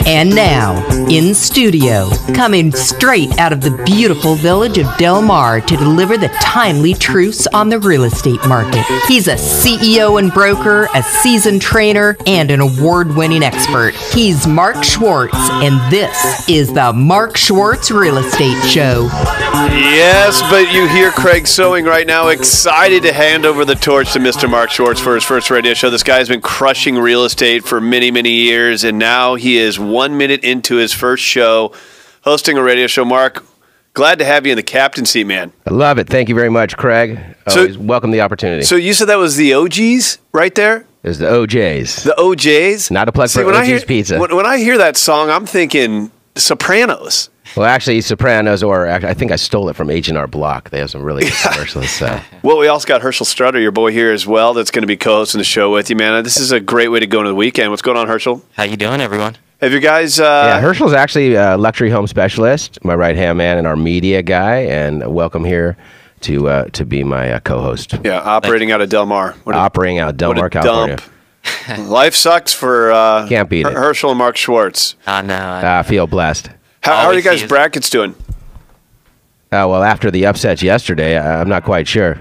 And now, in studio, coming straight out of the beautiful village of Del Mar to deliver the timely truths on the real estate market. He's a CEO and broker, a seasoned trainer, and an award-winning expert. He's Mark Schwartz, and this is the Mark Schwartz Real Estate Show. Yes, but you hear Craig Sewing right now, excited to hand over the torch to Mr. Mark Schwartz for his first radio show. This guy's been crushing real estate for many, many years, and now he is 1 minute into his first show, hosting a radio show. Mark, glad to have you in the captain seat, man. I love it. Thank you very much, Craig. Always welcome the opportunity. So you said that was the OGs right there? It was the OJs. The OJs? Not a plug for OJ's Pizza. When I hear that song, I'm thinking Sopranos. Well, actually, Sopranos, or I think I stole it from H&R Block. They have some really good commercials. Well, we also got Hershel Strother, your boy here as well, that's going to be co-hosting the show with you, man. This is a great way to go into the weekend. What's going on, Hershel? How you doing, everyone? Have you guys... Yeah, Hershel's actually a luxury home specialist, my right-hand man and our media guy, and welcome here to be my co-host. Yeah, operating out of Del Mar. Operating out of Del Mar, California. Life sucks for Can't beat it. Hershel and Mark Schwartz. I know. I feel blessed. How are you guys' brackets doing? Well, after the upsets yesterday, I'm not quite sure.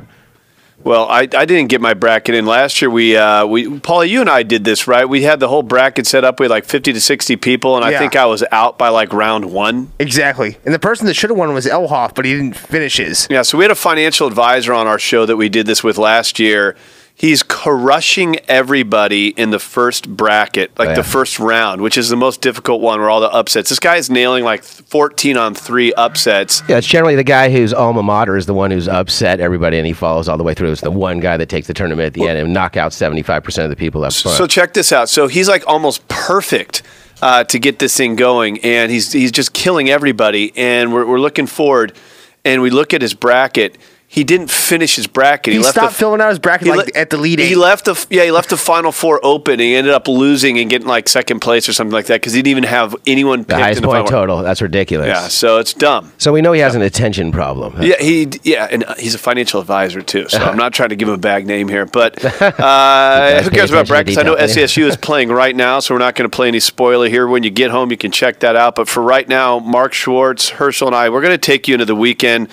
Well, I didn't get my bracket in last year. Paula, you and I did this, right? We had the whole bracket set up with like 50 to 60 people, and I think I was out by like round one. Exactly. And the person that should have won was Elhoff, but he didn't finish his. Yeah, so we had a financial advisor on our show that we did this with last year. He's crushing everybody in the first bracket, like the first round, which is the most difficult one where all the upsets. This guy's nailing like 14 on 3 upsets. Yeah, it's generally the guy whose alma mater is the one who's upset everybody, and he follows all the way through. It's the one guy that takes the tournament at the end and knock out 75% of the people up front. So check this out. So he's like almost perfect to get this thing going, and he's just killing everybody. And we're looking forward, and we look at his bracket. He didn't finish his bracket. He stopped filling out his bracket at the lead 8. He left the final 4 open. He ended up losing and getting like second place or something like that because he didn't even have anyone picked the highest in the point final. total. That's ridiculous. Yeah, so it's dumb. So we know he has an attention problem. Yeah, and he's a financial advisor too. So I'm not trying to give him a bad name here, but who cares about brackets? I know SCSU is playing right now, so we're not going to play any spoiler here. When you get home, you can check that out. But for right now, Mark Schwartz, Hershel, and I, we're going to take you into the weekend.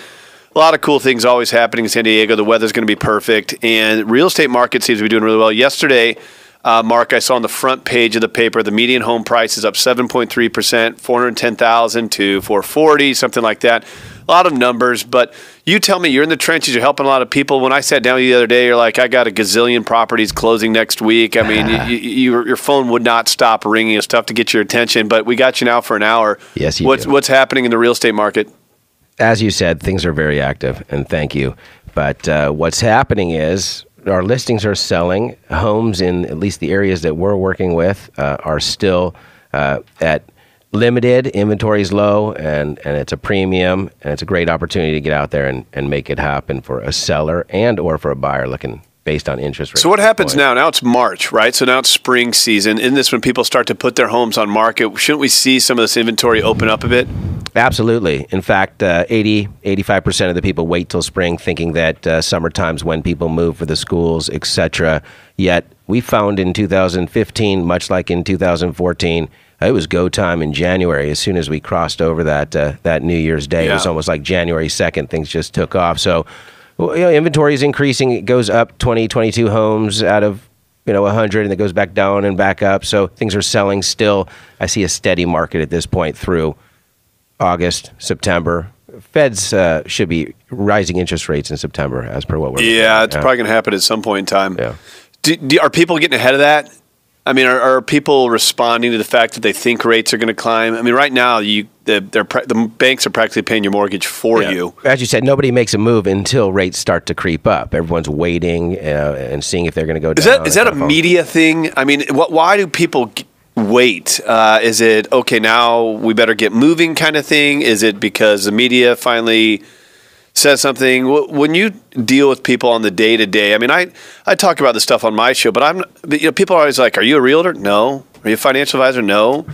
A lot of cool things always happening in San Diego. The weather's going to be perfect, and real estate market seems to be doing really well. Yesterday, Mark, I saw on the front page of the paper, the median home price is up 7.3%, $410,000 to $440,000, something like that. A lot of numbers, but you tell me, you're in the trenches, you're helping a lot of people. When I sat down with you the other day, you're like, I got a gazillion properties closing next week. I mean, your phone would not stop ringing. It's tough to get your attention, but we got you now for an hour. Yes, you do. What's happening in the real estate market? As you said, things are very active, and thank you. But what's happening is our listings are selling. Homes in at least the areas that we're working with are still at limited. Inventory is low, and it's a premium, and it's a great opportunity to get out there and make it happen for a seller and or for a buyer looking based on interest rates. So what happens now? Now it's March, right? So now it's spring season. Isn't this when people start to put their homes on market? Shouldn't we see some of this inventory open up a bit? Absolutely. In fact, 85% of the people wait till spring thinking that summertime's when people move for the schools, etc. Yet we found in 2015, much like in 2014, it was go time in January. As soon as we crossed over that New Year's Day, it was almost like January 2nd, things just took off. So inventory is increasing. It goes up 20, 22 homes out of 100, and it goes back down and back up. So things are selling still. I see a steady market at this point through August, September. Feds should be rising interest rates in September, as per what we're looking at. It's probably going to happen at some point in time. Yeah. Are people getting ahead of that? I mean, are people responding to the fact that they think rates are going to climb? I mean, right now, the banks are practically paying your mortgage for you. As you said, nobody makes a move until rates start to creep up. Everyone's waiting and seeing if they're going to go down. Is that a media thing? I mean, why do people wait? Is it, okay, now we better get moving kind of thing? Is it because the media finally says something? When you deal with people on the day-to-day, I mean, I talk about this stuff on my show, but people are always like, are you a realtor? No. Are you a financial advisor? No.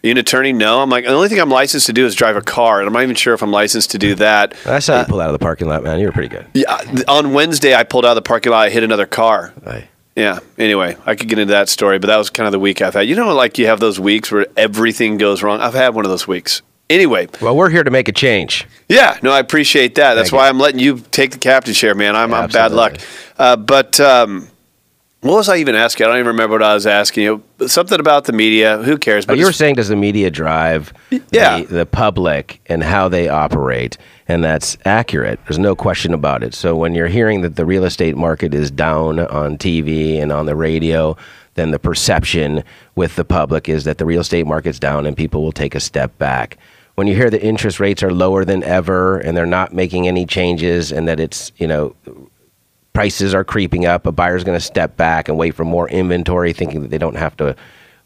you an attorney? No. I'm like, the only thing I'm licensed to do is drive a car, and I'm not even sure if I'm licensed to do that. I saw you pull out of the parking lot, man. You were pretty good. Yeah. On Wednesday, I pulled out of the parking lot. I hit another car. Aye. Yeah. Anyway, I could get into that story, but that was kind of the week I've had. You know, like you have those weeks where everything goes wrong. I've had one of those weeks. Anyway. Well, we're here to make a change. Yeah. No, I appreciate that. That's why I'm letting you take the captain chair, man. I'm bad luck. But what was I even asking? I don't even remember what I was asking you. Something about the media. Who cares? But you were saying, does the media drive the public and how they operate? And that's accurate. There's no question about it. So when you're hearing that the real estate market is down on TV and on the radio, then the perception with the public is that the real estate market's down and people will take a step back. When you hear that interest rates are lower than ever and they're not making any changes and that it's, prices are creeping up, a buyer's going to step back and wait for more inventory thinking that they don't have to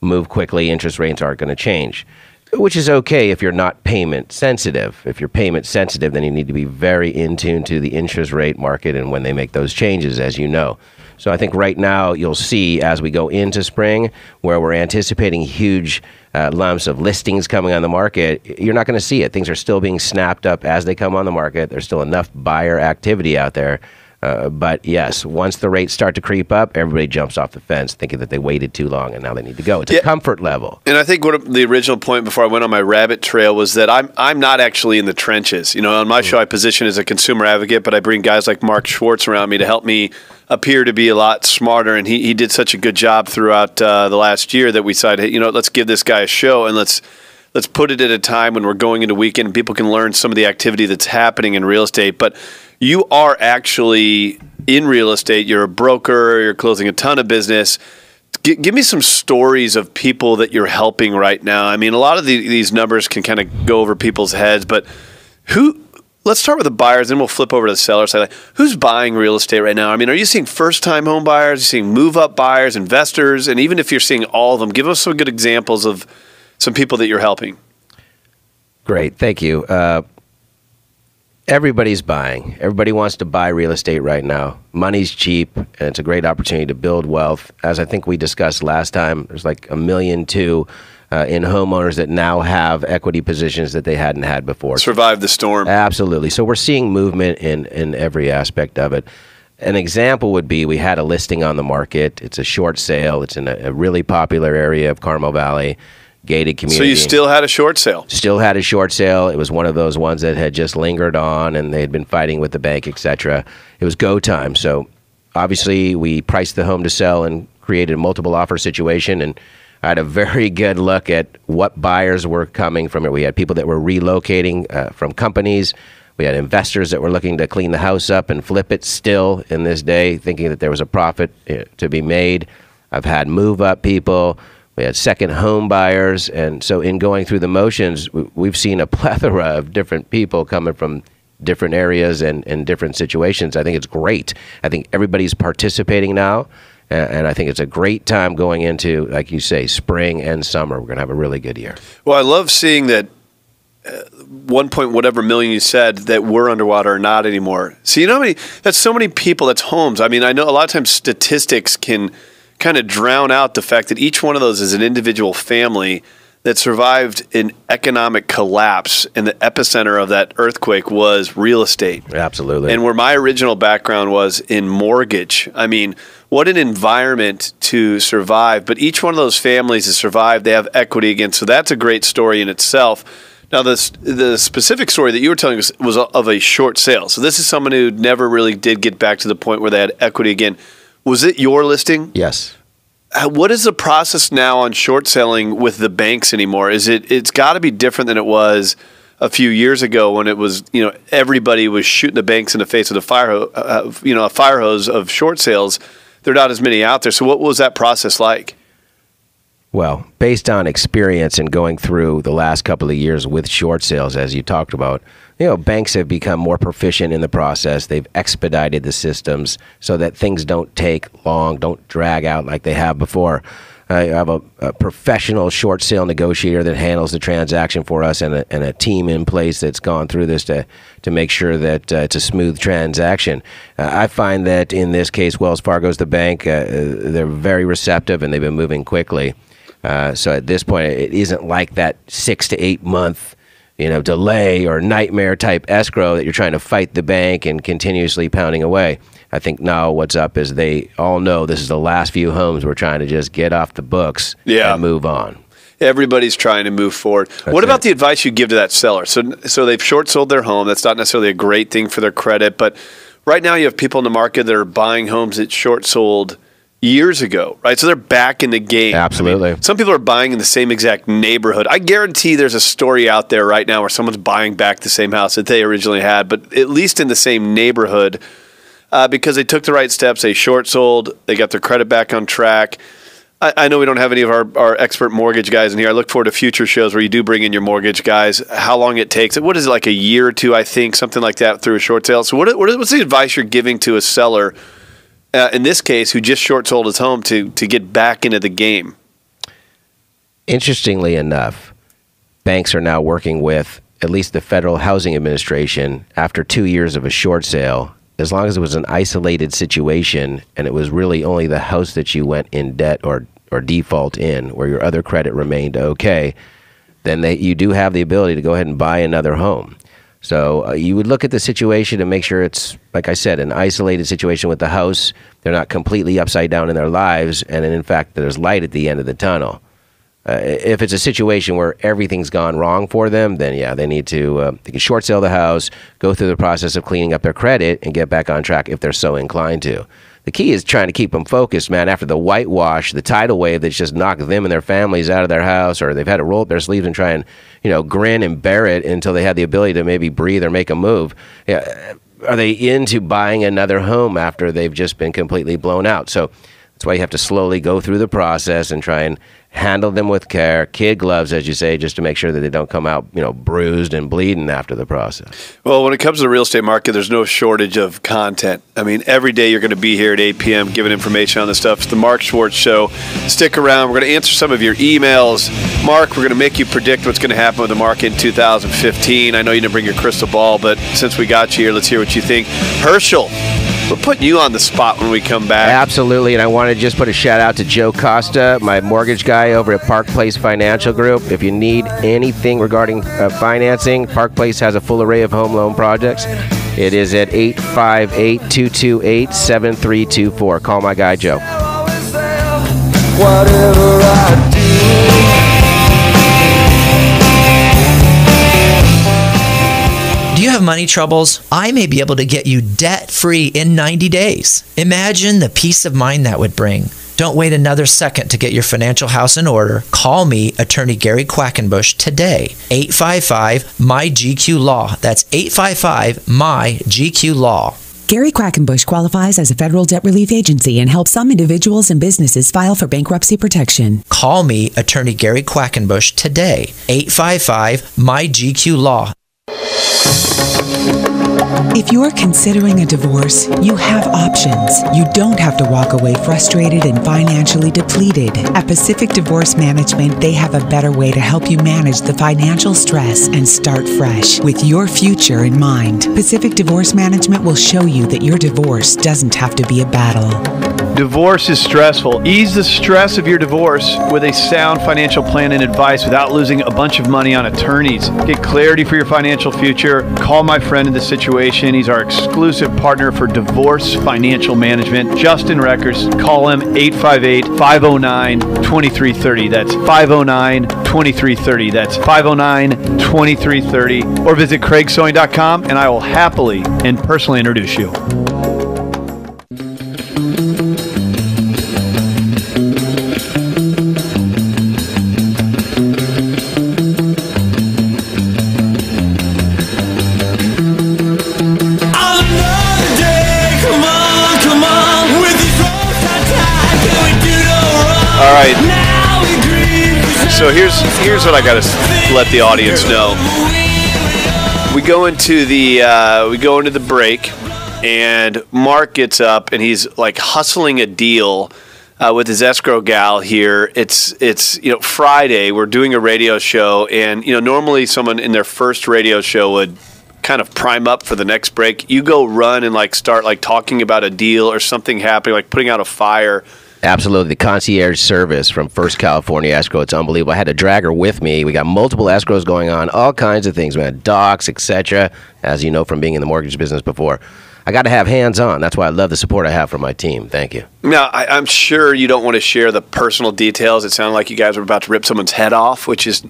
move quickly, interest rates aren't going to change, which is okay if you're not payment sensitive. If you're payment sensitive, then you need to be very in tune to the interest rate market and when they make those changes, as you know. So I think right now you'll see as we go into spring where we're anticipating huge lumps of listings coming on the market, you're not going to see it. Things are still being snapped up as they come on the market. There's still enough buyer activity out there. But yes, once the rates start to creep up, everybody jumps off the fence thinking that they waited too long and now they need to go. It's a comfort level. And I think the original point before I went on my rabbit trail was that I'm not actually in the trenches. On my show, I position as a consumer advocate, but I bring guys like Mark Schwartz around me to help me appear to be a lot smarter. And he did such a good job throughout the last year that we decided, hey, let's give this guy a show and let's put it at a time when we're going into weekend and people can learn some of the activity that's happening in real estate. But you are actually in real estate. You're a broker. You're closing a ton of business. Give me some stories of people that you're helping right now. I mean, a lot of these numbers can kind of go over people's heads, but let's start with the buyers, then we'll flip over to the seller side. Like, who's buying real estate right now? I mean, are you seeing first-time home buyers? Are you seeing move-up buyers, investors? And even if you're seeing all of them, give us some good examples of some people that you're helping. Great. Thank you. Everybody's buying. Everybody wants to buy real estate right now. Money's cheap, and it's a great opportunity to build wealth. As I think we discussed last time, there's like 1.2 million in homeowners that now have equity positions that they hadn't had before. Survived the storm. Absolutely. So we're seeing movement in every aspect of it. An example would be we had a listing on the market. It's a short sale. It's in a really popular area of Carmel Valley. Gated community. So you still had a short sale? Still had a short sale. It was one of those ones that had just lingered on and they had been fighting with the bank, etc. It was go time. So obviously we priced the home to sell and created a multiple offer situation, and I had a very good look at what buyers were coming from it. We had people that were relocating from companies. We had investors that were looking to clean the house up and flip it still in this day, thinking that there was a profit to be made. I've had move-up people. We had second home buyers. And so in going through the motions, we've seen a plethora of different people coming from different areas and different situations. I think it's great. I think everybody's participating now. And I think it's a great time going into, like you say, spring and summer. We're going to have a really good year. Well, I love seeing that 1 point whatever million you said that were underwater are not anymore. So that's so many people, that's homes. I mean, I know a lot of times statistics can kind of drown out the fact that each one of those is an individual family that survived an economic collapse, and the epicenter of that earthquake was real estate. Absolutely. And where my original background was in mortgage. I mean, what an environment to survive. But each one of those families has survived. They have equity again. So that's a great story in itself. Now, the specific story that you were telling us was of a short sale. So this is someone who never really did get back to the point where they had equity again. Was it your listing? Yes. What is the process now on short selling with the banks anymore? It's got to be different than it was a few years ago when it was, everybody was shooting the banks in the face with a fire hose of short sales. There are not as many out there. So what was that process like? Well, based on experience and going through the last couple of years with short sales, as you talked about, banks have become more proficient in the process. They've expedited the systems so that things don't take long, don't drag out like they have before. I have a professional short sale negotiator that handles the transaction for us, and a team in place that's gone through this to make sure that it's a smooth transaction. I find that in this case, Wells Fargo's the bank. They're very receptive, and they've been moving quickly. So at this point, it isn't like that 6 to 8 month delay or nightmare type escrow that you're trying to fight the bank and continuously pounding away. I think now what's up is they all know this is the last few homes we're trying to just get off the books and move on. Everybody's trying to move forward. What about the advice you give to that seller? So they've short sold their home. That's not necessarily a great thing for their credit, but right now you have people in the market that are buying homes that short sold years ago, right? So they're back in the game. Absolutely. I mean, some people are buying in the same exact neighborhood. I guarantee there's a story out there right now where someone's buying back the same house that they originally had, but at least in the same neighborhood because they took the right steps. They short sold. They got their credit back on track. I know we don't have any of our expert mortgage guys in here. I look forward to future shows where you do bring in your mortgage guys, how long it takes. What is it, like a year or two, I think, something like that through a short sale. So what's the advice you're giving to a seller in this case, who just short sold his home to get back into the game? Interestingly enough, banks are now working with at least the Federal Housing Administration after 2 years of a short sale. As long as it was an isolated situation and it was really only the house that you went in debt or default in, where your other credit remained okay, then you do have the ability to go ahead and buy another home. So you would look at the situation and make sure it's, like I said, an isolated situation with the house. They're not completely upside down in their lives, and in fact, there's light at the end of the tunnel. If it's a situation where everything's gone wrong for them, then yeah, they need to they can short sell the house, go through the process of cleaning up their credit, and get back on track if they're so inclined to. The key is trying to keep them focused, man. After the whitewash, the tidal wave that's just knocked them and their families out of their house, or they've had to roll up their sleeves and try and grin and bear it until they had the ability to maybe breathe or make a move. Yeah, are they into buying another home after they've just been completely blown out? So that's why you have to slowly go through the process and try and handle them with care, kid gloves, as you say, just to make sure that they don't come out, bruised and bleeding after the process. Well, when it comes to the real estate market, there's no shortage of content. I mean, every day you're going to be here at 8 p.m. giving information on this stuff. It's the Mark Schwartz Show. Stick around. We're going to answer some of your emails. Mark, we're going to make you predict what's going to happen with the market in 2015. I know you didn't bring your crystal ball, but since we got you here, let's hear what you think. Hershel, we're putting you on the spot when we come back. Absolutely, and I want to just put a shout out to Joe Costa, my mortgage guy over at Park Place Financial Group. If you need anything regarding financing, Park Place has a full array of home loan projects. It is at 858-228-7324. Call my guy, Joe. Whatever I do. Do you have money troubles? I may be able to get you debt-free in 90 days. Imagine the peace of mind that would bring. Don't wait another second to get your financial house in order. Call me, Attorney Gary Quackenbush, today. 855-MY-GQ-LAW. That's 855-MY-GQ-LAW. Gary Quackenbush qualifies as a federal debt relief agency and helps some individuals and businesses file for bankruptcy protection. Call me, Attorney Gary Quackenbush, today. 855-MY-GQ-LAW. If you're considering a divorce, you have options. You don't have to walk away frustrated and financially depleted. At Pacific Divorce Management, they have a better way to help you manage the financial stress and start fresh with your future in mind. Pacific Divorce Management will show you that your divorce doesn't have to be a battle. Divorce is stressful. Ease the stress of your divorce with a sound financial plan and advice without losing a bunch of money on attorneys. Get clarity for your financial future. Call my friend in this situation. He's our exclusive partner for divorce financial management, Justin Reckers. Call him 858-509-2330. That's 509-2330. That's 509-2330. Or visit craigsewing.com and I will happily and personally introduce you. All right. So here's what I got to let the audience know. We go into the break, and Mark gets up and he's like hustling a deal with his escrow gal here. It's Friday. We're doing a radio show, and normally someone in their first radio show would kind of prime up for the next break. You go run and start talking about a deal or something happening, like putting out a fire. Absolutely. The concierge service from First California Escrow, it's unbelievable. I had to drag her with me. We got multiple escrows going on, all kinds of things. We had docs, etc., as you know from being in the mortgage business before. I got to have hands-on. That's why I love the support I have from my team. Thank you. Now, I'm sure you don't want to share the personal details. It sounded like you guys were about to rip someone's head off, which is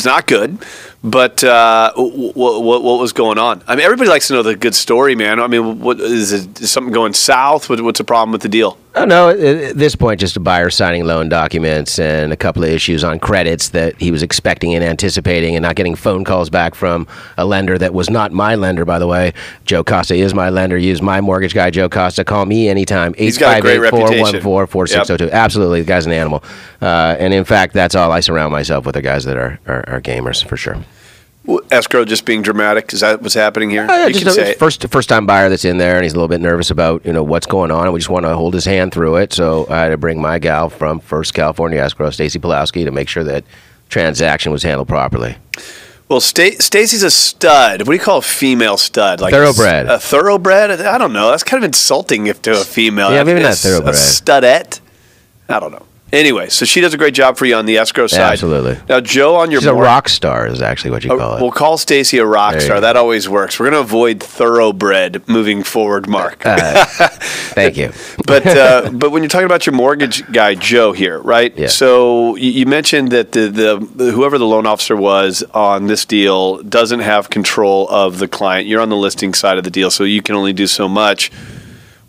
not good. But what was going on? I mean, everybody likes to know the good story, man. I mean, what is something going south? What's the problem with the deal? Oh, no, at this point, just a buyer signing loan documents and a couple of issues on credits that he was expecting and anticipating, and not getting phone calls back from a lender that was not my lender, by the way. Joe Costa is my lender. Use my mortgage guy, Joe Costa. Call me anytime. He's got a great reputation. 858-414-4602. Yep. Absolutely. The guy's an animal. And in fact, that's all I surround myself with, are guys that are gamers, for sure. Escrow just being dramatic, is that what's happening here? You can say first time buyer that's in there, and he's a little bit nervous about what's going on, and we just want to hold his hand through it. So I had to bring my gal from First California Escrow, Stacy Pulowski, to make sure that transaction was handled properly. Well, Stacy's a stud. What do you call a female stud? Like thoroughbred. A thoroughbred? I don't know. That's kind of insulting if to a female. Yeah, maybe not thoroughbred. A studette? I don't know. Anyway, so she does a great job for you on the escrow side. Absolutely. Now, Joe, on your She's a rock star is actually what you call it. We'll call Stacy a rock star. That always works. We're going to avoid thoroughbred moving forward, Mark. Thank you. But when you're talking about your mortgage guy, Joe, here, right? Yeah. So you mentioned that the whoever the loan officer was on this deal doesn't have control of the client. You're on the listing side of the deal, so you can only do so much.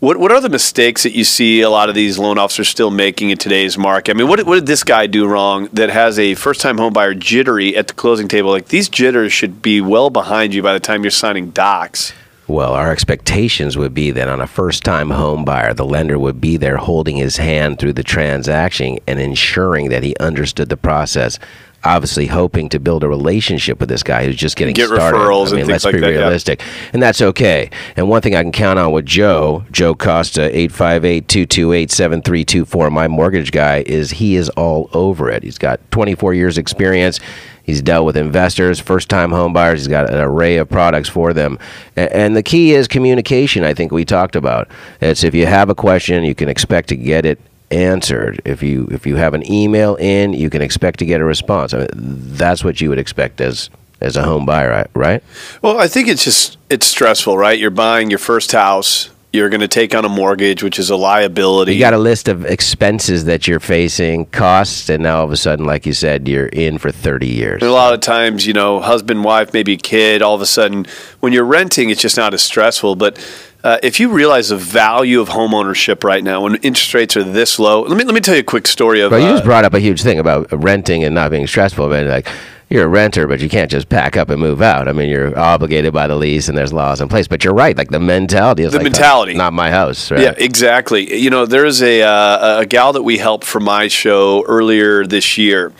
What are the mistakes that you see a lot of these loan officers still making in today's market? I mean, what did this guy do wrong that has a first-time home buyer jittery at the closing table? Like, these jitters should be well behind you by the time you're signing docs. Well, our expectations would be that on a first-time home buyer, the lender would be there holding his hand through the transaction and ensuring that he understood the process. Obviously hoping to build a relationship with this guy who's just getting started. Referrals and things let's like be that, realistic. And that's okay. And one thing I can count on with Joe Costa, 858-228-7324, my mortgage guy, is he is all over it. He's got 24 years experience. He's dealt with investors, first-time home buyers. He's got an array of products for them. And the key is communication, I think we talked about. It's if you have a question, you can expect to get it answered. If you have an email in, you can expect to get a response. I mean, that's what you would expect as a home buyer, right? Well, I think it's stressful, right? You're buying your first house. You're going to take on a mortgage, which is a liability. You got a list of expenses that you're facing, costs, and now all of a sudden, like you said, you're in for 30 years. And a lot of times, husband, wife, maybe a kid, all of a sudden, when you're renting, it's just not as stressful. But if you realize the value of home ownership right now, when interest rates are this low, let me tell you a quick story of. Well, you just brought up a huge thing about renting and not being stressful. I mean, like, you're a renter, but you can't just pack up and move out. I mean, you're obligated by the lease, and there's laws in place. But you're right, like the mentality is not my house. Right? Yeah, exactly. There's a gal that we helped for my show earlier this year.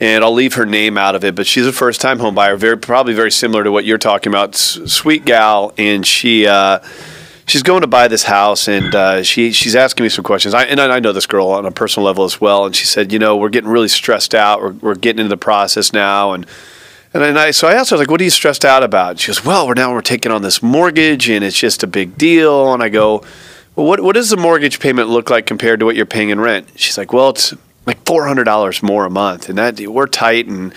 And I'll leave her name out of it, but she's a first-time home buyer, probably very similar to what you're talking about. Sweet gal, and she's going to buy this house, and she's asking me some questions. I know this girl on a personal level as well, and she said, we're getting really stressed out. We're getting into the process now, so I asked her, I was like, what are you stressed out about? She goes, well, we're taking on this mortgage, and it's just a big deal. And I go, well, what does the mortgage payment look like compared to what you're paying in rent? She's like, well, it's like $400 more a month, and that we're tight, and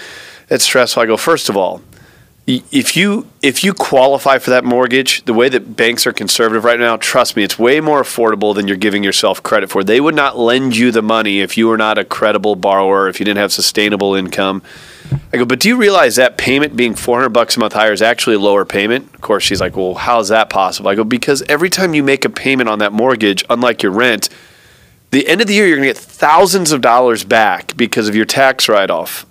it's stressful. I go, first of all, if you qualify for that mortgage, the way that banks are conservative right now, trust me, it's way more affordable than you're giving yourself credit for. They would not lend you the money if you were not a credible borrower, if you didn't have sustainable income. I go, but do you realize that payment being $400 a month higher is actually a lower payment? Of course, she's like, well, how is that possible? I go, because every time you make a payment on that mortgage, unlike your rent, the end of the year, you're going to get thousands of dollars back because of your tax write-off,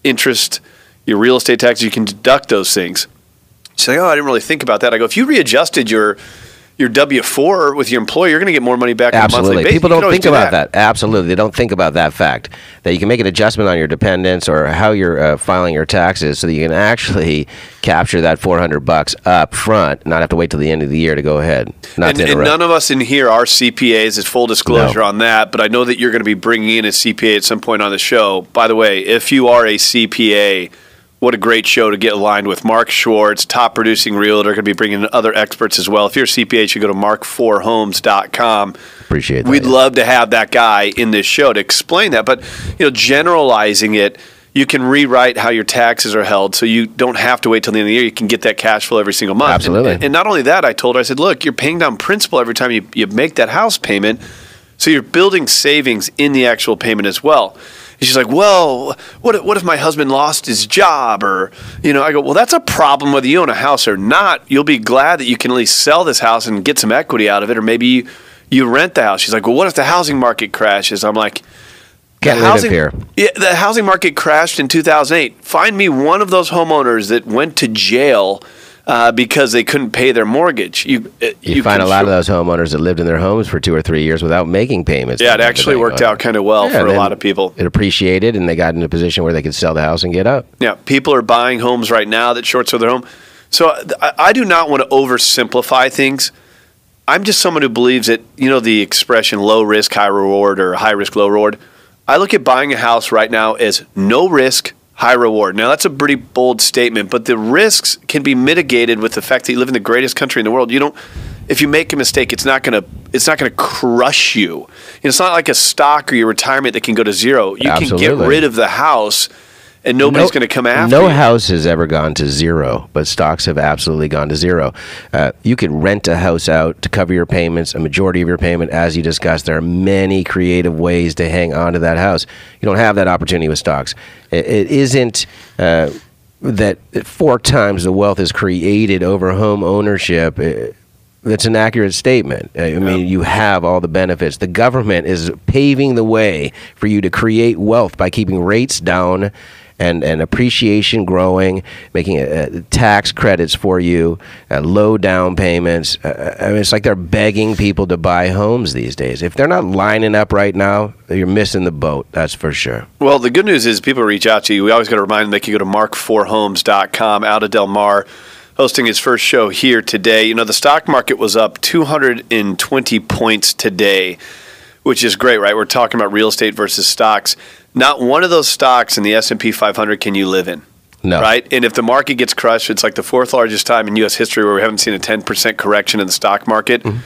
interest, your real estate taxes. You can deduct those things. She's like, oh, I didn't really think about that. I go, if you readjusted your W-4 with your employer, you're going to get more money back on a monthly basis. People don't think about that. Absolutely. They don't think about that fact, that you can make an adjustment on your dependents or how you're filing your taxes so that you can actually capture that $400 up front, not have to wait till the end of the year to go ahead. And none of us in here are CPAs. It's full disclosure on that, but I know that you're going to be bringing in a CPA at some point on the show. By the way, if you are a CPA, What a great show to get aligned with. Mark Schwartz, top producing realtor, going to be bringing in other experts as well. If you're a CPA, you should go to mark4homes.com. Appreciate that. We'd love to have that guy in this show to explain that. But, generalizing it, you can rewrite how your taxes are held so you don't have to wait till the end of the year. You can get that cash flow every single month. Absolutely. And not only that, I told her, I said, look, you're paying down principal every time you make that house payment. So you're building savings in the actual payment as well. And she's like, well, what if my husband lost his job? Or, I go, well, that's a problem whether you own a house or not. You'll be glad that you can at least sell this house and get some equity out of it. Or maybe you rent the house. She's like, well, what if the housing market crashes? I'm like, Get rid of here. Yeah, the housing market crashed in 2008. Find me one of those homeowners that went to jail because they couldn't pay their mortgage. You find a lot of those homeowners that lived in their homes for 2 or 3 years without making payments. Yeah, it actually worked out kind of well for a lot of people. It appreciated, and they got in a position where they could sell the house and get up. Yeah, people are buying homes right now that short sell their home. So I do not want to oversimplify things. I'm just someone who believes that, the expression low risk, high reward, or high risk, low reward. I look at buying a house right now as no risk, high reward. Now, that's a pretty bold statement, but the risks can be mitigated with the fact that you live in the greatest country in the world. If you make a mistake, it's not going to crush you. It's not like a stock or your retirement that can go to zero. You Absolutely. can get rid of the house, and nobody's going to come after you. No house has ever gone to zero, but stocks have absolutely gone to zero. You can rent a house out to cover your payments, a majority of your payment, as you discussed. There are many creative ways to hang on to that house. You don't have that opportunity with stocks. It isn't that 4 times the wealth is created over home ownership. That's an accurate statement. I mean, you have all the benefits. The government is paving the way for you to create wealth by keeping rates down and appreciation growing, making tax credits for you, low down payments. It's like they're begging people to buy homes these days. If they're not lining up right now, you're missing the boat, that's for sure. Well, the good news is people reach out to you. We always got to remind them they can go to mark4homes.com, out of Del Mar, hosting his first show here today. The stock market was up 220 points today, which is great, right? We're talking about real estate versus stocks. Not one of those stocks in the S&P 500 can you live in. No. Right? And if the market gets crushed, it's like the 4th largest time in U.S. history where we haven't seen a 10% correction in the stock market. Mm-hmm.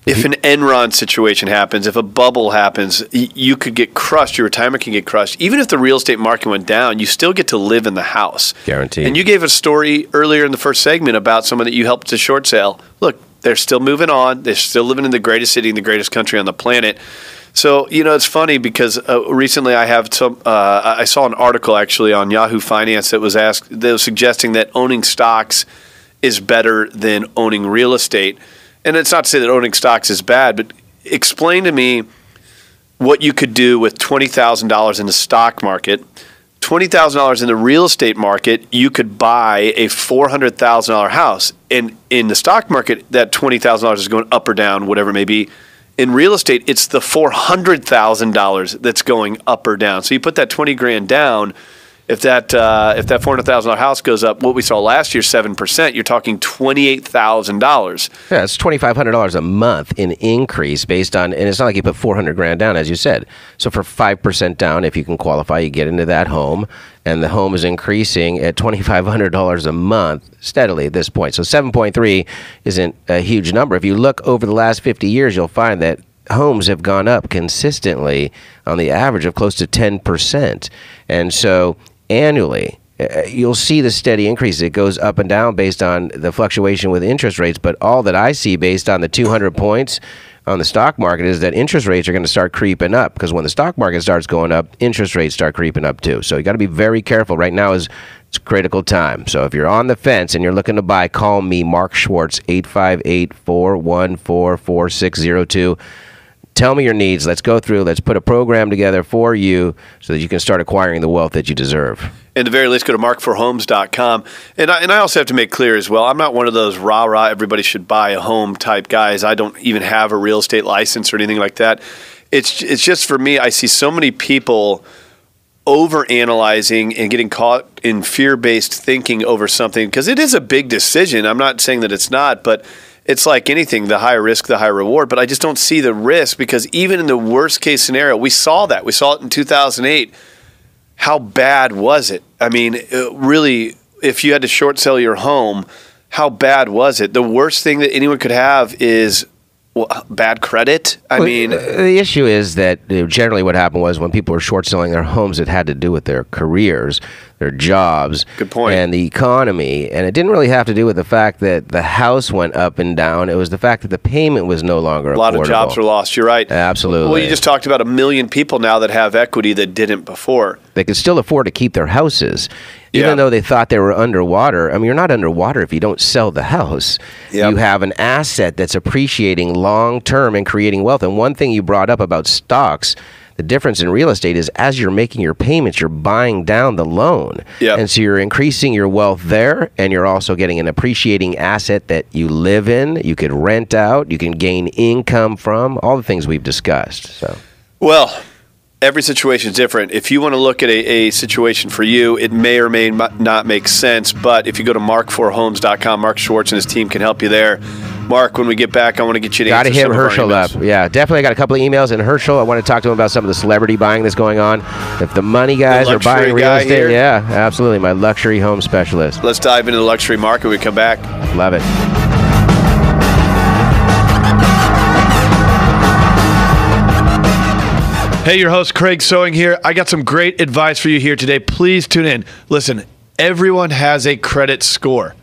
If an Enron situation happens, if a bubble happens, you could get crushed. Your retirement can get crushed. Even if the real estate market went down, you still get to live in the house. Guaranteed. And you gave a story earlier in the first segment about someone that you helped to short sale. Look, they're still moving on. They're still living in the greatest city in the greatest country on the planet. So, it's funny because recently I saw an article actually on Yahoo Finance that was suggesting that owning stocks is better than owning real estate. And it's not to say that owning stocks is bad, but explain to me what you could do with $20,000 in the stock market. $20,000 in the real estate market, you could buy a $400,000 house. And in the stock market, that $20,000 is going up or down, whatever it may be. In real estate, it's the $400,000 that's going up or down. So you put that $20,000 down. If that $400,000 house goes up, what we saw last year, 7%, you're talking $28,000. Yeah, it's $2,500 a month in increase based on, and it's not like you put $400,000 down, as you said. So for 5% down, if you can qualify, you get into that home, and the home is increasing at $2,500 a month steadily at this point. So 7.3 isn't a huge number. If you look over the last 50 years, you'll find that homes have gone up consistently on the average of close to 10%. And so annually, you'll see the steady increase. It goes up and down based on the fluctuation with interest rates. But all that I see based on the 200 points on the stock market is that interest rates are going to start creeping up, because when the stock market starts going up, interest rates start creeping up too. So you got to be very careful. Right now it's a critical time. So if you're on the fence and you're looking to buy, call me, Mark Schwartz, 858-414-4602. Tell me your needs. Let's go through. Let's put a program together for you so that you can start acquiring the wealth that you deserve. At the very least, go to mark4homes.com. And I also have to make clear as well, I'm not one of those rah-rah, everybody should buy a home type guys. I don't even have a real estate license or anything like that. It's just for me, I see so many people overanalyzing and getting caught in fear-based thinking over something, because it is a big decision. I'm not saying that it's not, but it's like anything, the higher risk, the higher reward. But I just don't see the risk, because even in the worst case scenario, we saw that. We saw it in 2008. how bad was it? I mean, really, if you had to short sell your home, how bad was it? The worst thing that anyone could have is bad credit. I mean, the issue is that generally what happened was when people were short selling their homes, it had to do with their careers, their jobs, good point, and the economy. And it didn't really have to do with the fact that the house went up and down. It was the fact that the payment was no longer affordable. A lot of jobs were lost. You're right. Absolutely. Well, you just talked about 1 million people now that have equity that didn't before. They could still afford to keep their houses, even though they thought they were underwater. I mean, you're not underwater if you don't sell the house. Yep. You have an asset that's appreciating long-term and creating wealth. And one thing you brought up about stocks, the difference in real estate is as you're making your payments, you're buying down the loan. Yep. And so you're increasing your wealth there, and you're also getting an appreciating asset that you live in, you could rent out, you can gain income from, all the things we've discussed. So, well, every situation is different. If you want to look at a situation for you, it may or may not make sense. But if you go to mark4homes.com, Mark Schwartz and his team can help you there. Mark, when we get back, I want to get you to answer some of our emails. Got to hit Hershel up. Yeah, definitely. I got a couple of emails. And Hershel, I want to talk to him about some of the celebrity buying that's going on. If the money guys are buying real estate, here. Yeah, absolutely. My luxury home specialist. Let's dive into the luxury market when we come back. Love it. Hey, your host, Craig Sewing here. I got some great advice for you here today. Please tune in. Listen, everyone has a credit score.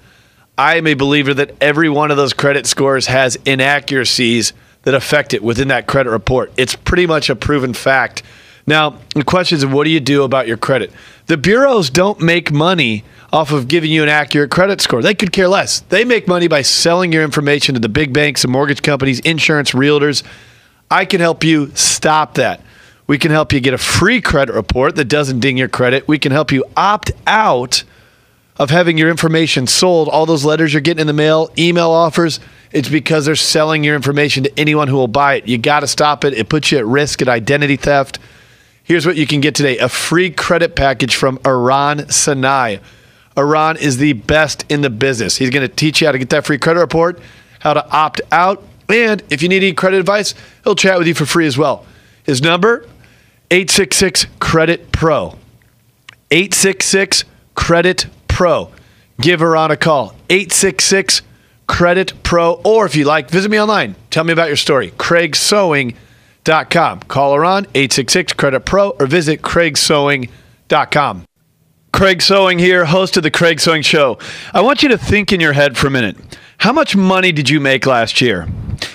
I am a believer that every one of those credit scores has inaccuracies that affect it within that credit report. It's pretty much a proven fact. Now, the question is, what do you do about your credit? The bureaus don't make money off of giving you an accurate credit score. They could care less. They make money by selling your information to the big banks and mortgage companies, insurance, realtors. I can help you stop that. We can help you get a free credit report that doesn't ding your credit. We can help you opt out of having your information sold. All those letters you're getting in the mail, email offers, it's because they're selling your information to anyone who will buy it. You got to stop it. It puts you at risk at identity theft. Here's what you can get today. A free credit package from Aran Sinai. Aran is the best in the business. He's going to teach you how to get that free credit report, how to opt out, and if you need any credit advice, he'll chat with you for free as well. His number, 866-CREDIT-PRO. 866-CREDIT-PRO. Give Aran a call. 866-CREDIT-PRO. Or if you like, visit me online. Tell me about your story. CraigSewing.com. Call Aran, 866-CREDIT-PRO, or visit CraigSewing.com. Craig Sewing here, host of The Craig Sewing Show. I want you to think in your head for a minute. How much money did you make last year?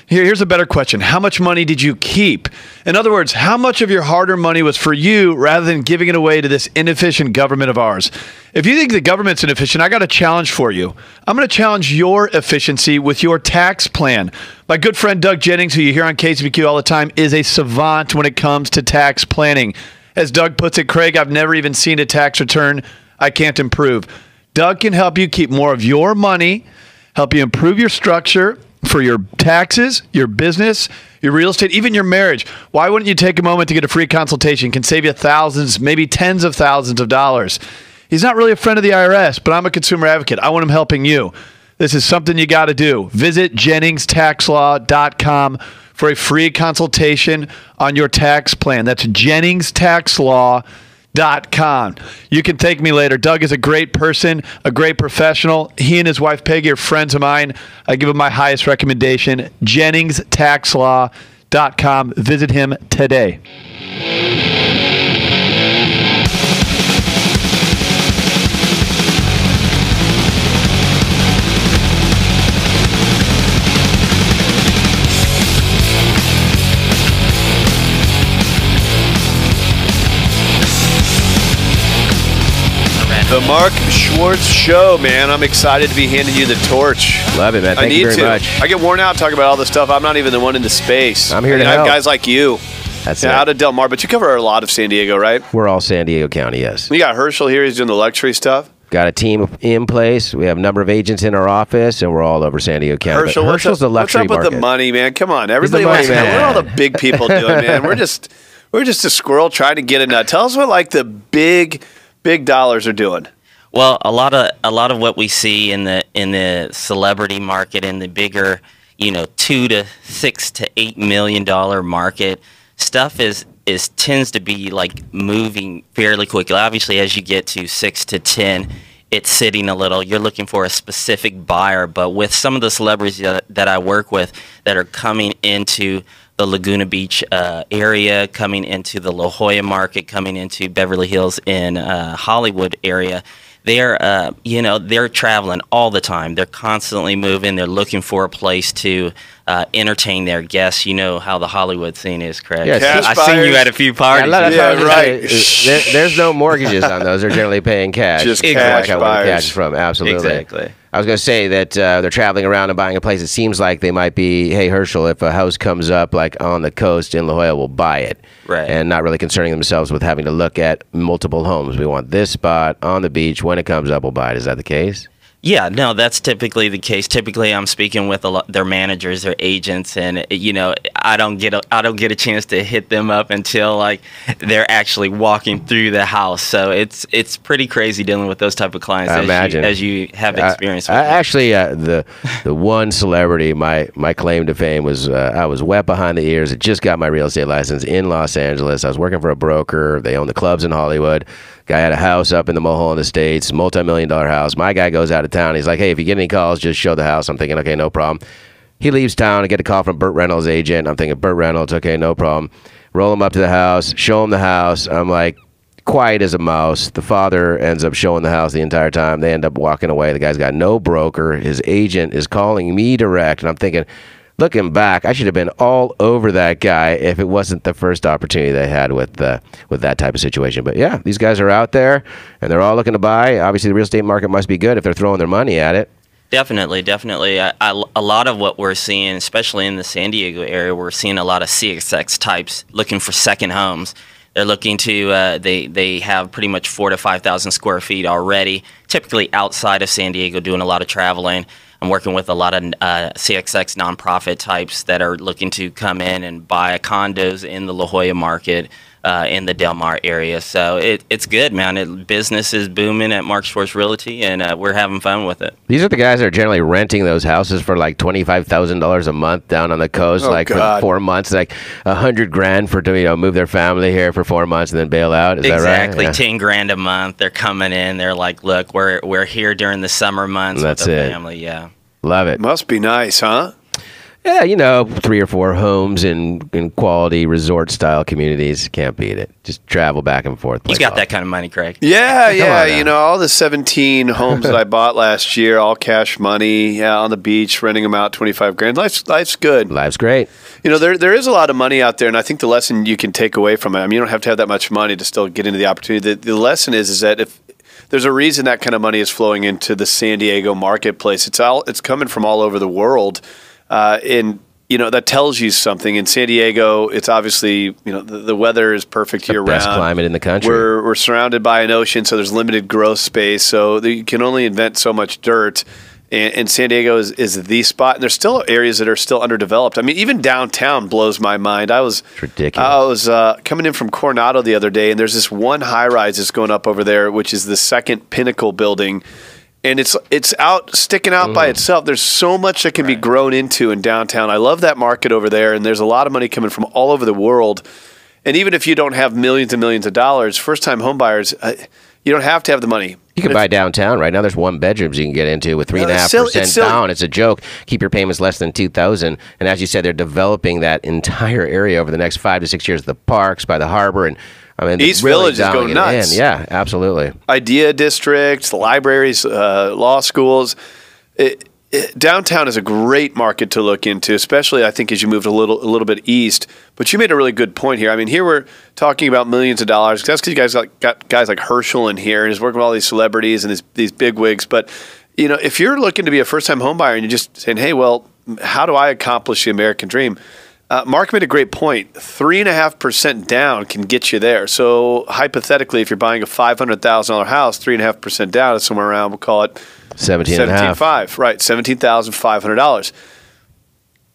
Here's a better question. How much money did you keep? In other words, how much of your hard-earned money was for you rather than giving it away to this inefficient government of ours? If you think the government's inefficient, I got a challenge for you. I'm going to challenge your efficiency with your tax plan. My good friend Doug Jennings, who you hear on KCBQ all the time, is a savant when it comes to tax planning. As Doug puts it, Craig, I've never even seen a tax return I can't improve. Doug can help you keep more of your money, help you improve your structure for your taxes, your business, your real estate, even your marriage. Why wouldn't you take a moment to get a free consultation? It can save you thousands, maybe tens of thousands of dollars. He's not really a friend of the IRS, but I'm a consumer advocate. I want him helping you. This is something you got to do. Visit JenningsTaxLaw.com for a free consultation on your tax plan. That's JenningsTaxLaw.com. You can thank me later. Doug is a great person, a great professional. He and his wife Peggy are friends of mine. I give him my highest recommendation. JenningsTaxLaw.com. Visit him today. The Mark Schwartz Show, man. I'm excited to be handing you the torch. Love it, man. Thank you very much. I get worn out talking about all this stuff. I'm not even the one into space. I'm here to help. I have guys like you. That's it. Out of Del Mar, but you cover a lot of San Diego, right? We're all San Diego County, yes. We got Hershel here. He's doing the luxury stuff. Got a team in place. We have a number of agents in our office, and we're all over San Diego County. Herschel's the luxury market. What's up with the money, man? Come on. Everybody wants to know. What are all the big people doing, man? We're just a squirrel trying to get a nut. Tell us what like the big dollars are doing. Well, a lot of what we see in the celebrity market, in the bigger, $2 to $6 to $8 million market, stuff is tends to be like moving fairly quickly. Obviously, as you get to 6 to 10, it's sitting a little. You're looking for a specific buyer, but with some of the celebrities that I work with that are coming into the Laguna Beach area, coming into the La Jolla market, coming into Beverly Hills in Hollywood area, they're they're traveling all the time. They're constantly moving. They're looking for a place to entertain their guests. You know how the Hollywood scene is, Craig. Yes. I've seen you at a few parties. Right. There's no mortgages on those. They're generally paying cash. Just Exactly. cash Where the buyers. cash is from. Absolutely. Exactly. I was going to say that they're traveling around and buying a place. It seems like they might be, hey, Herschel, if a house comes up like on the coast in La Jolla, we'll buy it. Right. And not really concerning themselves with having to look at multiple homes. We want this spot on the beach. When it comes up, we'll buy it. Is that the case? Yeah, no, that's typically the case. Typically, I'm speaking with their managers, their agents, and I don't get a chance to hit them up until like they're actually walking through the house. So it's pretty crazy dealing with those type of clients. I imagine. As you have experience with. Actually, the one celebrity, my claim to fame was I was wet behind the ears. I just got my real estate license in Los Angeles. I was working for a broker. They own the clubs in Hollywood. Guy had a house up in the Mulholland Estates, multi-million-dollar house. My guy goes out of town. He's like, hey, if you get any calls, just show the house. I'm thinking, okay, no problem. He leaves town. I get a call from Burt Reynolds' agent. I'm thinking, Burt Reynolds, okay, no problem. Roll him up to the house, show him the house. I'm like, quiet as a mouse. The father ends up showing the house the entire time. They end up walking away. The guy's got no broker. His agent is calling me direct, and I'm thinking, looking back, I should have been all over that guy if it wasn't the first opportunity they had with that type of situation. But yeah, these guys are out there, and they're all looking to buy. Obviously, the real estate market must be good if they're throwing their money at it. Definitely. A lot of what we're seeing, especially in the San Diego area, we're seeing a lot of CXX types looking for second homes. They're looking to, they have pretty much 4,000 to 5,000 square feet already, typically outside of San Diego, doing a lot of traveling. I'm working with a lot of CXX nonprofit types that are looking to come in and buy condos in the La Jolla market, in the Del Mar area. So it's good, man. Business is booming at Mark Schwartz Realty, and we're having fun with it. These are the guys that are generally renting those houses for like $25,000 a month down on the coast, for 4 months, like $100,000 for to move their family here for 4 months and then bail out. Is that right? Exactly, $10,000 a month. They're coming in. They're like, look, we're here during the summer months That's with the it. family. Yeah, love it. Must be nice, huh? Yeah, 3 or 4 homes in quality resort-style communities. Can't beat it. Just travel back and forth. You got that kind of money, Craig. Yeah. All the 17 homes that I bought last year, all cash money, on the beach, renting them out, $25,000. Life's good. Life's great. There is a lot of money out there, and I think the lesson you can take away from it, you don't have to have that much money to still get into the opportunity. The lesson is that if there's a reason that kind of money is flowing into the San Diego marketplace, it's coming from all over the world. And that tells you something. In San Diego, it's obviously the weather is perfect year round. Best climate in the country. We're surrounded by an ocean, so there's limited growth space. So you can only invent so much dirt. And San Diego is the spot. And there's still areas that are still underdeveloped. Even downtown blows my mind. It's ridiculous. I was coming in from Coronado the other day, and there's this one high rise that's going up over there, which is the second Pinnacle building. And it's sticking out by itself. There's so much that can be grown into in downtown. I love that market over there, and there's a lot of money coming from all over the world. And even if you don't have millions and millions of dollars, first-time home buyers, you don't have to have the money. You can buy downtown right now. There's 1 bedrooms you can get into with 3.5% down. It's a joke. Keep your payments less than $2,000. And as you said, they're developing that entire area over the next 5 to 6 years. The parks by the harbor and East Village is going nuts. Yeah, absolutely. Idea districts, libraries, law schools. Downtown is a great market to look into, especially I think as you move a little bit east. But you made a really good point here. Here we're talking about millions of dollars. That's because you guys got guys like Herschel in here, and he's working with all these celebrities and these bigwigs. But if you're looking to be a first-time home buyer and you're just saying, hey, well, how do I accomplish the American dream? Mark made a great point. 3.5% down can get you there. So hypothetically, if you're buying a $500,000 house, 3.5% down is somewhere around, we'll call it $17,500. Right, $17,500.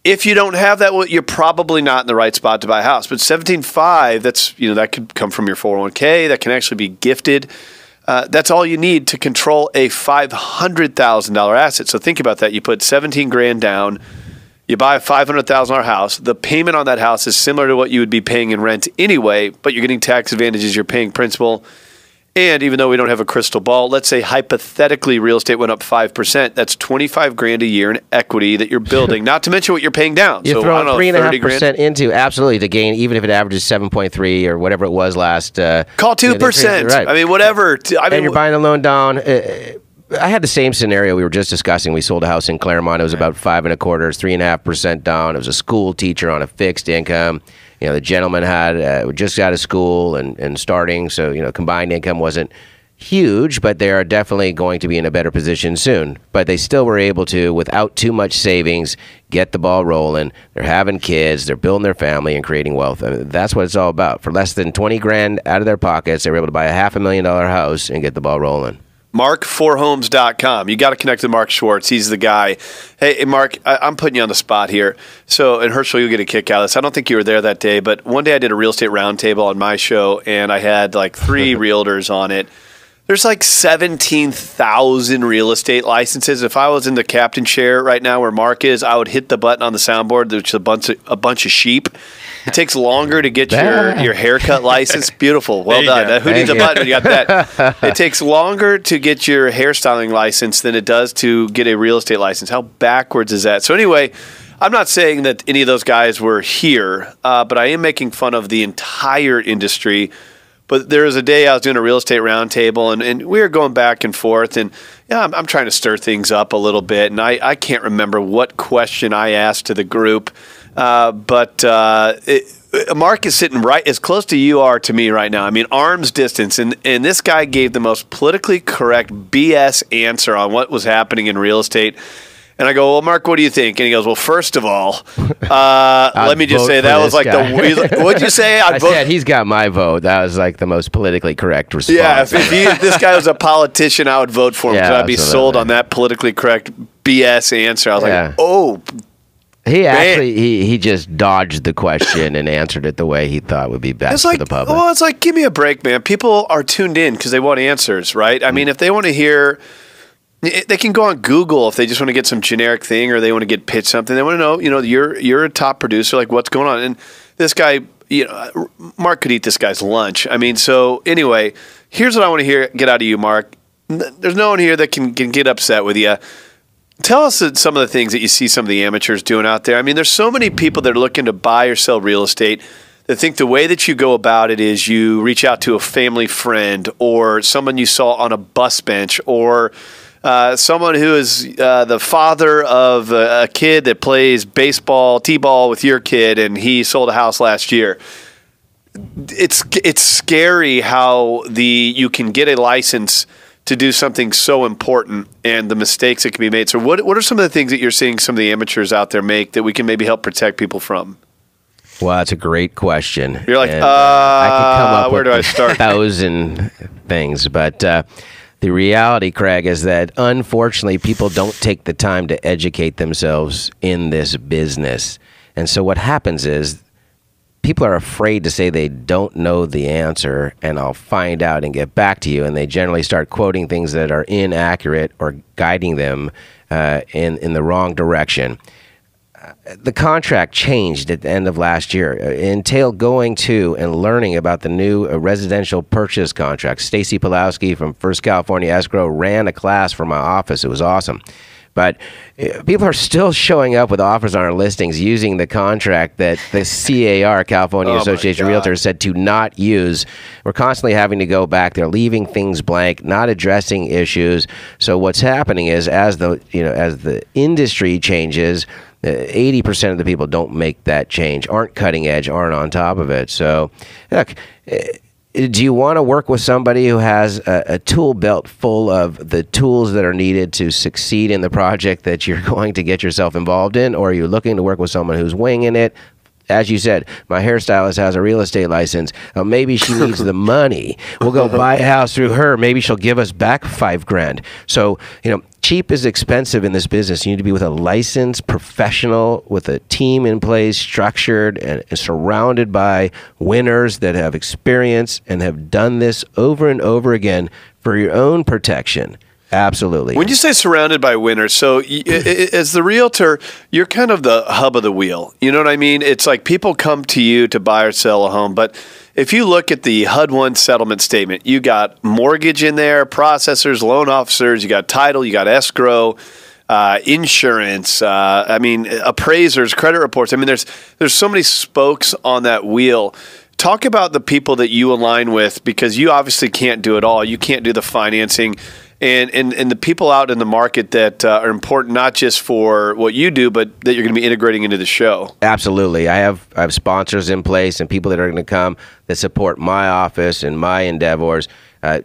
If you don't have that, well, you're probably not in the right spot to buy a house. But $17,500, that's that could come from your 401k. That can actually be gifted. That's all you need to control a $500,000 asset. So think about that. You put $17,000 down. You buy a $500,000 house. The payment on that house is similar to what you would be paying in rent anyway, but you're getting tax advantages. You're paying principal. And even though we don't have a crystal ball, let's say hypothetically real estate went up 5%. That's $25,000 a year in equity that you're building, not to mention what you're paying down. You're throwing 3.5% into absolutely to gain, even if it averages 7.3 or whatever it was last. Call 2%. Right. I mean, whatever. And you're buying a loan down. I had the same scenario we were just discussing. We sold a house in Claremont. It was about 5.25, 3.5% down. It was a school teacher on a fixed income. You know, the gentleman had just got out of school and starting, so combined income wasn't huge, but they are definitely going to be in a better position soon. But they still were able to, without too much savings, get the ball rolling. They're having kids, they're building their family and creating wealth. I mean, that's what it's all about. For less than $20,000 out of their pockets, they were able to buy a $500,000 house and get the ball rolling. Mark4homes.com. You got to connect to Mark Schwartz. He's the guy. Hey Mark, I'm putting you on the spot here. So, and Hershel, you'll get a kick out of this. I don't think you were there that day, but one day I did a real estate roundtable on my show, and I had like 3 realtors on it. There's like 17,000 real estate licenses. If I was in the captain chair right now where Mark is, I would hit the button on the soundboard, which is a bunch of sheep. It takes longer to get your haircut license. Beautiful. Well done. Who needs a button when you got that? It takes longer to get your hairstyling license than it does to get a real estate license. How backwards is that? So anyway, I'm not saying that any of those guys were here, but I am making fun of the entire industry. But there was a day I was doing a real estate roundtable, and we were going back and forth, and I'm trying to stir things up a little bit, and I can't remember what question I asked to the group, but Mark is sitting right as close to you are to me right now. I mean, arm's distance, and this guy gave the most politically correct BS answer on what was happening in real estate. And I go, well, Mark, what do you think? And he goes, well, first of all, let me just say that was like what'd you say? I said he's got my vote. That was like the most politically correct response. Yeah, if this guy was a politician, I would vote for him because I'd be sold on that politically correct BS answer. I was like, oh. He actually he just dodged the question and answered it the way he thought would be best for the public. Well, it's like, give me a break, man. People are tuned in because they want answers, right? I mean, if they want to hear, they can go on Google if they just want to get some generic thing or they want to get pitched something. They want to know, you're a top producer, like what's going on. And this guy, Mark could eat this guy's lunch. I mean, so anyway, here's what I want to get out of you, Mark. There's no one here that can get upset with you. Tell us some of the things that you see some of the amateurs doing out there. I mean, there's so many people that are looking to buy or sell real estate that think the way that you go about it is you reach out to a family friend or someone you saw on a bus bench or someone who is the father of a kid that plays baseball, t-ball with your kid, and he sold a house last year. It's scary how you can get a license to do something so important and the mistakes that can be made. So what are some of the things that you're seeing some of the amateurs out there make that we can maybe help protect people from? Well, that's a great question. You're like, I could come up where with do I start? 1,000 things, but the reality, Craig, is that unfortunately people don't take the time to educate themselves in this business. And so what happens is people are afraid to say they don't know the answer and I'll find out and get back to you. And they generally start quoting things that are inaccurate or guiding them in the wrong direction. The contract changed at the end of last year. It entailed going to and learning about the new residential purchase contract. Stacy Pulowski from First California Escrow ran a class for my office. It was awesome. But people are still showing up with offers on our listings using the contract that the CAR, California Association of Realtors, said to not use. We're constantly having to go back. They're leaving things blank, not addressing issues. So what's happening is as the industry changes, 80% of the people don't make that change, aren't cutting edge, aren't on top of it. So look, do you want to work with somebody who has a tool belt full of the tools that are needed to succeed in the project that you're going to get yourself involved in? Or are you looking to work with someone who's winging it? As you said, my hairstylist has a real estate license. Maybe she needs the money. We'll go buy a house through her. Maybe she'll give us back $5,000. So, cheap is expensive in this business. You need to be with a licensed professional, with a team in place, structured, and surrounded by winners that have experience and have done this over and over again for your own protection. Absolutely. When you say surrounded by winners, so as the realtor, you're kind of the hub of the wheel. You know what I mean? It's like people come to you to buy or sell a home, but if you look at the HUD-1 settlement statement, you got mortgage in there, processors, loan officers, you got title, you got escrow, insurance, appraisers, credit reports. I mean, there's so many spokes on that wheel. Talk about the people that you align with, because you obviously can't do it all. You can't do the financing. And the people out in the market that are important, not just for what you do, but that you're going to be integrating into the show. Absolutely. I have sponsors in place and people that are going to come that support my office and my endeavors.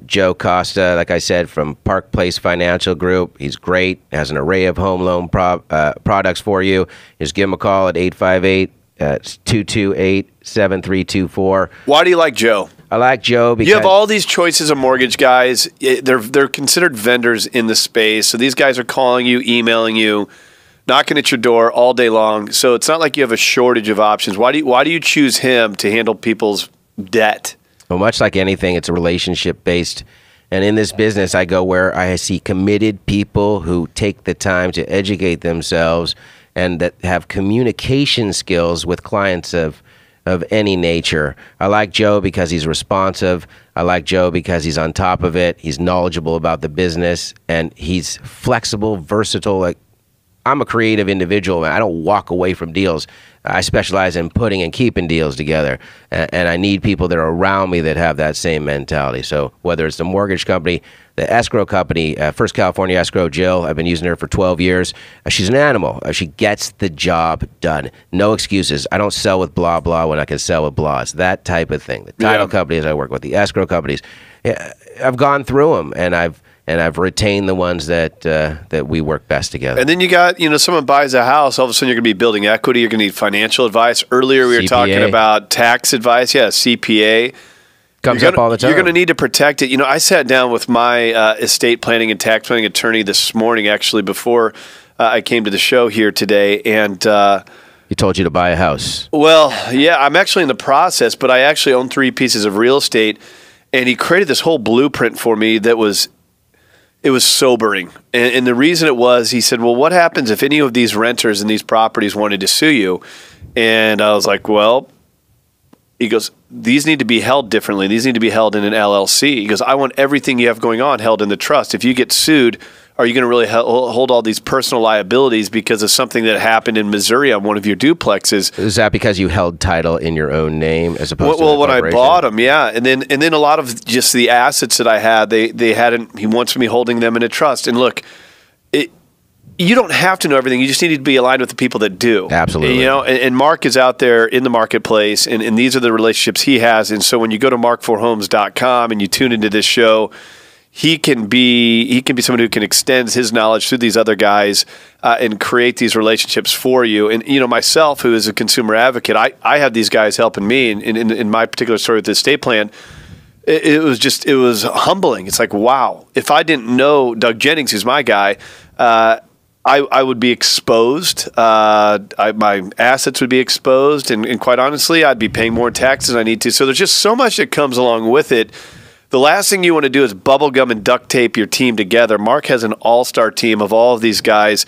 Joe Costa, like I said, from Park Place Financial Group. He's great, has an array of home loan products for you. Just give him a call at 858-228-7324. Why do you like Joe? I like Joe because you have all these choices of mortgage guys. They're considered vendors in the space. So these guys are calling you, emailing you, knocking at your door all day long. So it's not like you have a shortage of options. Why do you choose him to handle people's debt? Well, much like anything, it's a relationship based. And in this business, I go where I see committed people who take the time to educate themselves and that have communication skills with clients of any nature. I like Joe because he's responsive. I like Joe because he's on top of it. He's knowledgeable about the business, and he's flexible, versatile. Like, I'm a creative individual, and I don't walk away from deals. I specialize in putting and keeping deals together, and I need people that are around me that have that same mentality. So whether it's the mortgage company, the escrow company, First California Escrow, Jill, I've been using her for 12 years. She's an animal. She gets the job done. No excuses. I don't sell with blah, blah when I can sell with blah. It's that type of thing. The title companies I work with, the escrow companies, I've gone through them, and I've retained the ones that we work best together. And then you got, someone buys a house, all of a sudden you're going to be building equity, you're going to need financial advice. Earlier we were talking about tax advice. Yeah, CPA. Comes up all the time. You're going to need to protect it. I sat down with my estate planning and tax planning attorney this morning, actually, before I came to the show here today, and he told you to buy a house. Well, yeah, I'm actually in the process, but I actually own 3 pieces of real estate, and he created this whole blueprint for me that was sobering. And the reason it was, he said, well, what happens if any of these renters in these properties wanted to sue you? And I was like, well, he goes, these need to be held differently. These need to be held in an LLC. He goes, I want everything you have going on held in the trust. If you get sued, are you going to really hold all these personal liabilities because of something that happened in Missouri on one of your duplexes? Is that because you held title in your own name as opposed to well, when I bought them, yeah, and then a lot of just the assets that I had, they hadn't. He wants me holding them in a trust. And look, you don't have to know everything. You just need to be aligned with the people that do. Absolutely. And Mark is out there in the marketplace, and these are the relationships he has. And so when you go to mark4homes.com and you tune into this show, he can be someone who can extend his knowledge through these other guys and create these relationships for you. And myself, who is a consumer advocate, I have these guys helping me. And in my particular story with the estate plan, it was humbling. It's like, wow, if I didn't know Doug Jennings, who's my guy, I would be exposed. My assets would be exposed, and quite honestly, I'd be paying more taxes than I need to. So there's just so much that comes along with it. The last thing you want to do is bubblegum and duct tape your team together. Mark has an all-star team of all of these guys,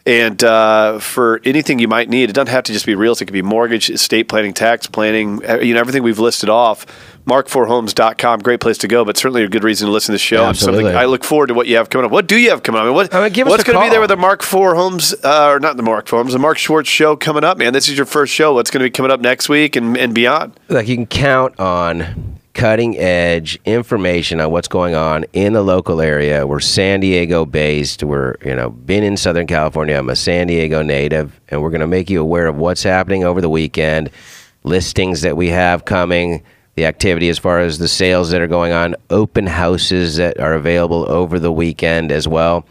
and for anything you might need, it doesn't have to just be real estate. It could be mortgage, estate planning, tax planning, everything we've listed off. Mark4homes.com, great place to go, but certainly a good reason to listen to the show. Absolutely. I look forward to what you have coming up. What do you have coming up? What's going to be there with the Mark 4 Homes, or not the Mark 4 Homes, the Mark Schwartz show coming up, man? This is your first show. What's going to be coming up next week and beyond? Like, you can count on cutting edge information on what's going on in the local area. We're San Diego based. We're, been in Southern California. I'm a San Diego native, and we're going to make you aware of what's happening over the weekend, listings that we have coming, the activity as far as the sales that are going on, open houses that are available over the weekend as well.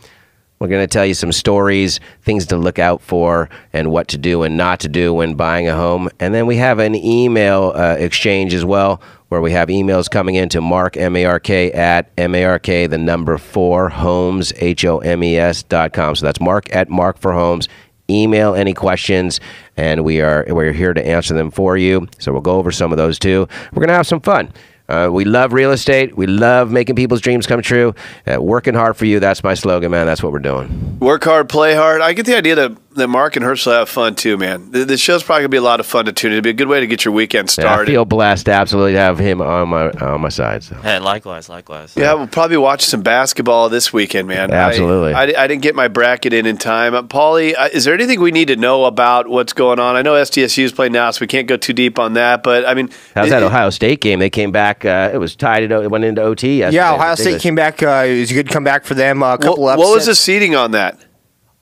We're going to tell you some stories, things to look out for, and what to do and not to do when buying a home. And then we have an email exchange as well, where we have emails coming into Mark, M-A-R-K, at M-A-R-K, the number 4, homes, H-O-M-E-S.com. So that's Mark at Mark4Homes. Email any questions, and we're here to answer them for you. So we'll go over some of those too. We're going to have some fun. We love real estate. We love making people's dreams come true. Working hard for you. That's my slogan, man. That's what we're doing. Work hard, play hard. I get the idea that Mark and Hershel have fun too, man. This show's probably going to be a lot of fun to tune in. It'll be a good way to get your weekend started. I feel blessed absolutely to have him on my side. So. Hey, likewise. Yeah, we'll probably watch some basketball this weekend, man. Absolutely. I didn't get my bracket in time. Paulie, is there anything we need to know about what's going on? I know SDSU is playing now, so we can't go too deep on that. But, I mean... How's that Ohio State game? They came back. It was tied. It went into OT yesterday. Yeah, Ohio State came back. It was a good comeback for them. A couple upsets. What was the seeding on that?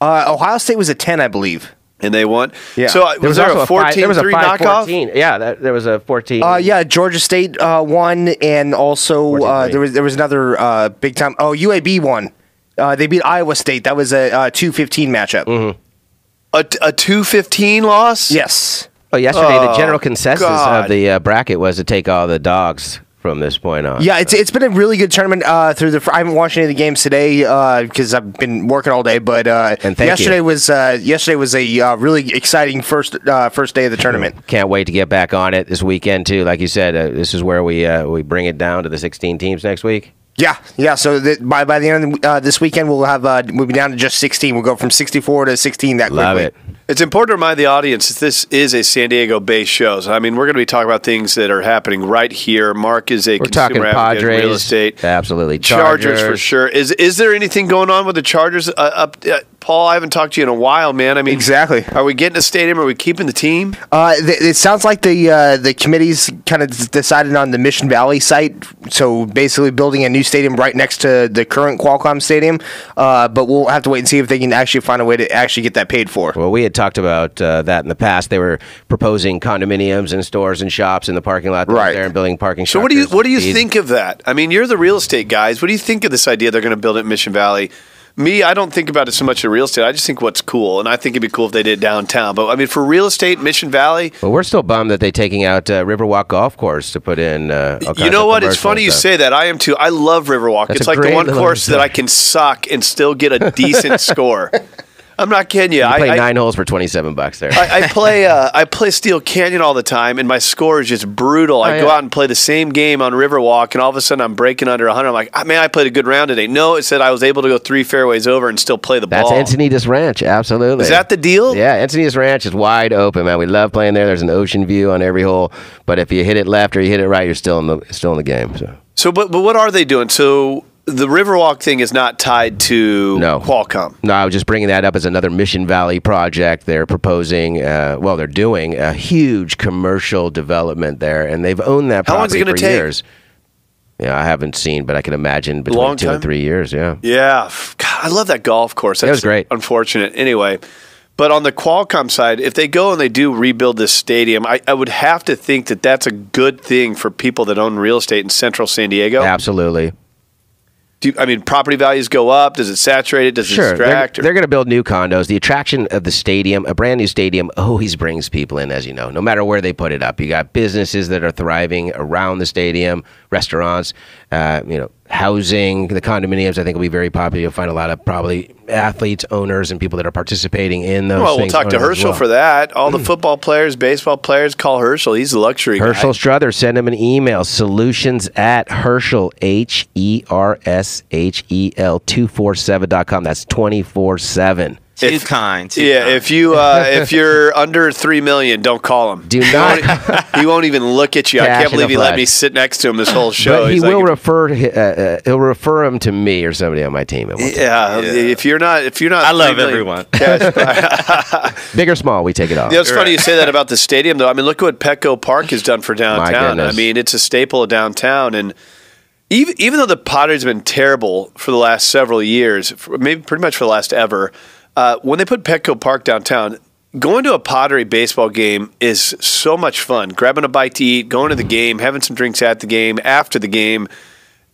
Ohio State was a 10, I believe. And they won? Yeah. So was there a 14-3 knockoff? Yeah, there was a 14. Yeah, Georgia State won, and also there was another big time. Oh, UAB won. They beat Iowa State. That was a 2-15 matchup. Mm-hmm. A 2-15 loss? Yes. Well, yesterday the general consensus of the bracket was to take all the dogs from this point on. Yeah, it's been a really good tournament. I haven't watched any of the games today because I've been working all day. But yesterday was a really exciting first day of the tournament. Can't wait to get back on it this weekend too. Like you said, this is where we bring it down to the 16 teams next week. Yeah. So by the end of this weekend, we'll be down to just 16. We'll go from 64 to 16 that quickly. Love it. It's important to remind the audience that this is a San Diego-based show. So, I mean, we're going to be talking about things that are happening right here. Mark is a consumer advocate in real estate. Absolutely. Chargers for sure. Is there anything going on with the Chargers? Paul, I haven't talked to you in a while, man. I mean, exactly. Are we getting a stadium? Are we keeping the team? It sounds like the committee's kind of decided on the Mission Valley site. So basically building a new stadium right next to the current Qualcomm Stadium. But we'll have to wait and see if they can actually find a way to actually get that paid for. Well, we had talked about that in the past. They were proposing condominiums and stores and shops in the parking lot right there and building parking structures. So what do you think of that? I mean, you're the real estate guys. What do you think of this idea they're going to build it in Mission Valley? Me, I don't think about it so much in real estate. I just think what's cool, and I think it'd be cool if they did downtown. But, I mean, for real estate, Mission Valley... Well, we're still bummed that they're taking out Riverwalk Golf Course to put in you know what? It's funny you say that. I am, too. I love Riverwalk. It's like the one course that I can suck and still get a decent score. I'm not kidding you. You play 9 holes for $27 there. I play Steel Canyon all the time, and my score is just brutal. I go out and play the same game on Riverwalk, and all of a sudden I'm breaking under 100. I'm like, man, I played a good round today. No, it said I was able to go 3 fairways over and still play the ball. That's Encinitas Ranch, absolutely. Is that the deal? Yeah, Encinitas Ranch is wide open, man. We love playing there. There's an ocean view on every hole, but if you hit it left or you hit it right, you're still in the game. So, but what are they doing? So. The Riverwalk thing is not tied to Qualcomm. No, I was just bringing that up as another Mission Valley project. They're proposing, they're doing a huge commercial development there, and they've owned that property for years. Yeah, I haven't seen, but I can imagine between 2 and 3 years, yeah. Yeah. God, I love that golf course. That was great. Unfortunate. Anyway, but on the Qualcomm side, if they go and they do rebuild this stadium, I would have to think that that's a good thing for people that own real estate in central San Diego. Absolutely. Property values go up? Does it saturate it? Does it distract? They're going to build new condos. The attraction of the stadium, a brand new stadium, always brings people in, as you know, no matter where they put it up. You got businesses that are thriving around the stadium, restaurants, housing, the condominiums. I think will be very popular. You'll find a lot of probably athletes, owners, and people that are participating in those. Well, we'll talk to Hershel for that. All the football players, baseball players, call Hershel. He's the luxury guy. Hershel Strother, send him an email. Solutions@Hershel, HERSHEL247.com. That's 24/7. Too kind. If you're under $3 million, don't call him. Do not. He won't even look at you. I can't believe he let me sit next to him this whole show. But he'll refer him to me or somebody on my team. If you're not, I love everyone. Big or small, we take it off. It's funny you say that about the stadium, though. I mean, look what Petco Park has done for downtown. I mean, it's a staple of downtown, and even though the Padres have been terrible for the last several years, maybe pretty much for the last ever. When they put Petco Park downtown, going to a Padre baseball game is so much fun. Grabbing a bite to eat, going to the game, having some drinks at the game, after the game.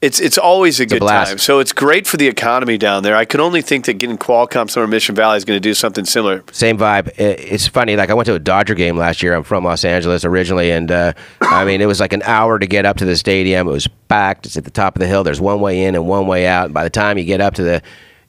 It's always a good time. So it's great for the economy down there. I can only think that getting Qualcomm somewhere in Mission Valley is going to do something similar. Same vibe. It's funny. Like I went to a Dodger game last year. I'm from Los Angeles originally, and it was like an hour to get up to the stadium. It was packed. It's at the top of the hill. There's one way in and one way out. And by the time you get up to the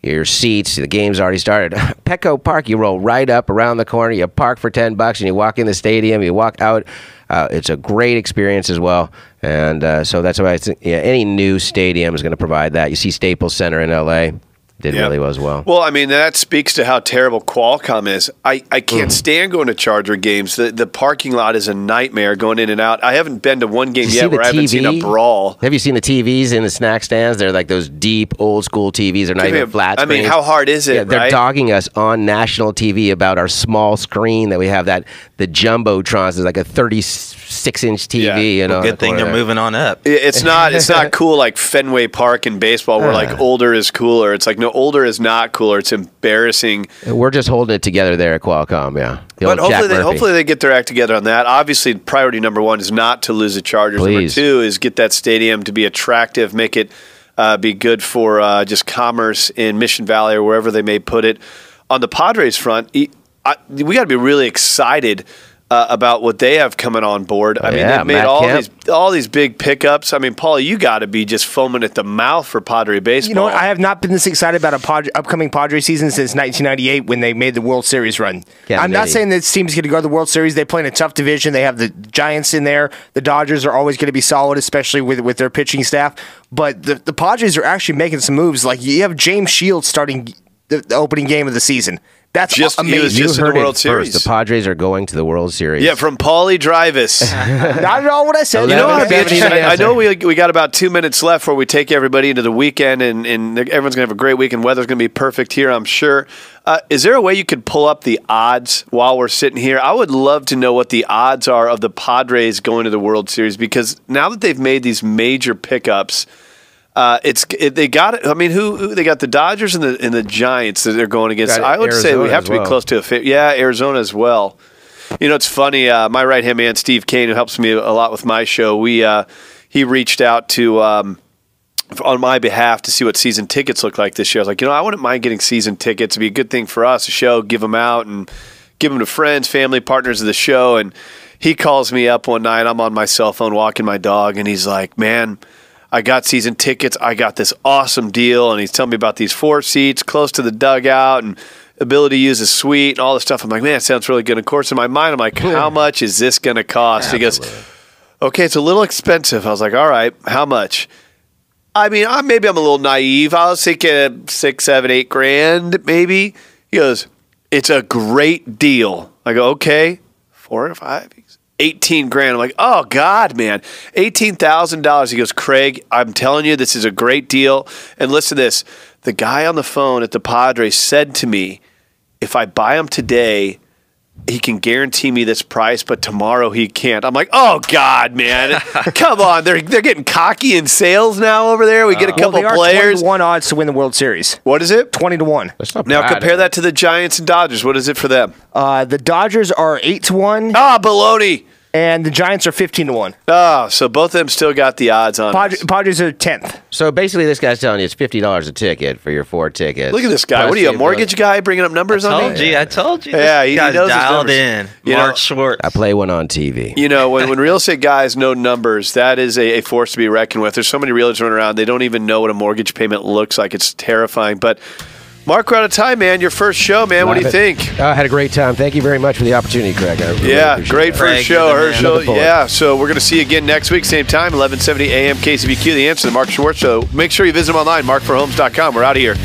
your seats. The game's already started. Petco Park, you roll right up around the corner. You park for $10 and you walk in the stadium. You walk out. It's a great experience as well. And so that's why I think any new stadium is going to provide that. You see Staples Center in L.A. did really well as well. Well, I mean, that speaks to how terrible Qualcomm is. I can't stand going to Charger games. The parking lot is a nightmare going in and out. I haven't been to one game yet where I haven't seen a brawl. Have you seen the TVs in the snack stands? They're like those deep, old-school TVs. They're not even flat screens. I mean, how hard is it, Yeah, they're right? dogging us on national TV about our small screen that we have, the Jumbotrons is like a 36-inch TV. Yeah. You know, Good thing they're moving on up. It's not cool like Fenway Park in baseball where like older is cooler. It's like, no, older is not cooler. It's embarrassing. We're just holding it together there at Qualcomm, yeah. But hopefully they get their act together on that. Obviously, priority number one is not to lose the Chargers. Please. Number two is get that stadium to be attractive, make it be good for just commerce in Mission Valley or wherever they may put it. On the Padres front, we got to be really excited about what they have coming on board. I mean, they've made all these big pickups. I mean, Paulie, you got to be just foaming at the mouth for Padre baseball. You know what? I have not been this excited about an upcoming Padre season since 1998 when they made the World Series run. I'm not saying this team's going to go to the World Series. They play in a tough division. They have the Giants in there. The Dodgers are always going to be solid, especially with their pitching staff. But the Padres are actually making some moves. Like, you have James Shields starting the opening game of the season. That's just amazing. He was just in the World Series. The Padres are going to the World Series. Yeah, from Paulie Drivis. Not at all what I said. You know what? I know we got about 2 minutes left before we take everybody into the weekend, and everyone's going to have a great weekend. Weather's going to be perfect here, I'm sure. Is there a way you could pull up the odds while we're sitting here? I would love to know what the odds are of the Padres going to the World Series, because now that they've made these major pickups, they got it. I mean, who they got? The Dodgers and the Giants that they're going against. I would say we have to be close to a 50. Yeah, Arizona as well. You know, it's funny. My right hand man Steve Kane, who helps me a lot with my show, he reached out to on my behalf to see what season tickets look like this year. I was like, I wouldn't mind getting season tickets. It'd be a good thing for us, a show, give them out and give them to friends, family, partners of the show. And he calls me up one night. I'm on my cell phone walking my dog, and he's like, "Man, I got season tickets. I got this awesome deal." And he's telling me about these 4 seats close to the dugout and ability to use a suite and all this stuff. I'm like, man, it sounds really good. Of course, in my mind, I'm like, how much is this going to cost? He goes, okay, it's a little expensive. I was like, all right, how much? I mean, maybe I'm a little naive. I was thinking $6, $7, $8 grand, maybe. He goes, it's a great deal. I go, okay, 4 or 5. 18 grand. I'm like, oh, God, man. $18,000. He goes, Craig, I'm telling you, this is a great deal. And listen to this. The guy on the phone at the Padres said to me, if I buy them today, he can guarantee me this price, but tomorrow he can't. I'm like, oh, God, man. Come on. They're getting cocky in sales now over there. We get a couple players. 20-1 odds to win the World Series. What is it? 20-1. Now compare that to the Giants and Dodgers. What is it for them? The Dodgers are 8-1. Ah, baloney. And the Giants are 15-1. Oh, so both of them still got the odds on Padres are 10th. So basically, this guy's telling you it's $50 a ticket for your 4 tickets. Look at this guy. Plus what are you, a mortgage guy bringing up numbers on me? I told you. Yeah, he knows his dialed numbers. in. Mark Schwartz. I play one on TV. You know, when real estate guys know numbers, that is a force to be reckoned with. There's so many realtors running around, they don't even know what a mortgage payment looks like. It's terrifying. But Mark, we're out of time, man. Your first show, man. What do you think? I had a great time. Thank you very much for the opportunity, Craig. Great first show, Hershel. Yeah, so we're going to see you again next week, same time, 1170 a.m. KCBQ. The Answer, the Mark Schwartz Show. Make sure you visit him online, markforhomes.com. We're out of here.